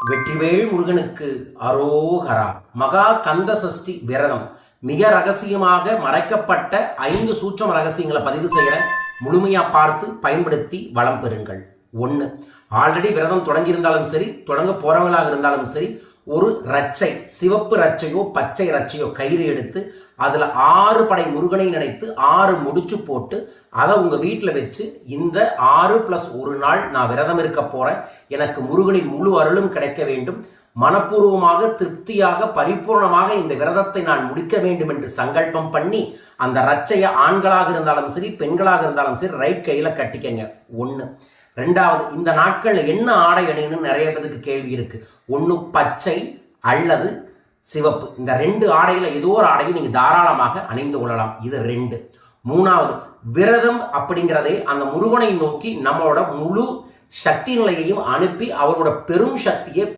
வெற்றிவேல் முருகனுக்கு அரோகரா. மகா கந்த சஷ்டி விரதம் மிக ரகசியமாக மறைக்கப்பட்ட 5 சூட்சம ரகசியங்களை பதிவு செய்கிறேன். முழுமையா பார்த்து பயன்படுத்தி வளம் பெறுங்கள். 1. ஆல்ரெடி விரதம் தொடங்கியிருந்தாலும் சரி, தொடங்க போறவங்களாக இருந்தாலும் சரி, ஒரு ரச்சை, சிவப்பு ரச்சையோ பச்சை ரச்சையோ கயிறு எடுத்து அதில் 6 படை முருகனை நினைத்து 6 முடிச்சு போட்டு அதை உங்கள் வீட்டில் வச்சு இந்த 6+1 நாள் நான் விரதம் இருக்க போகிறேன், எனக்கு முருகனின் முழு அருளும் கிடைக்க வேண்டும், மனப்பூர்வமாக திருப்தியாக பரிபூர்ணமாக இந்த விரதத்தை நான் முடிக்க வேண்டும் என்று சங்கல்பம் பண்ணி அந்த ரச்சையை ஆண்களாக இருந்தாலும் சரி பெண்களாக இருந்தாலும் சரி ரைட் கையில் கட்டிக்கங்க. 1. 2வது, இந்த நாட்களில் என்ன ஆடை அணியணும்னு நிறைய பேருக்கு கேள்வி இருக்கு. 1 பச்சை அல்லது சிவப்பு, இந்த 2 ஆடையில் ஏதோ ஒரு ஆடையை நீங்கள் தாராளமாக அணிந்து கொள்ளலாம். இது 2. 3வது, விரதம் அப்படிங்கிறதே அந்த முருகனை நோக்கி நம்மளோட முழு சக்தி நிலையையும் அனுப்பி அவரோட பெரும் சக்தியை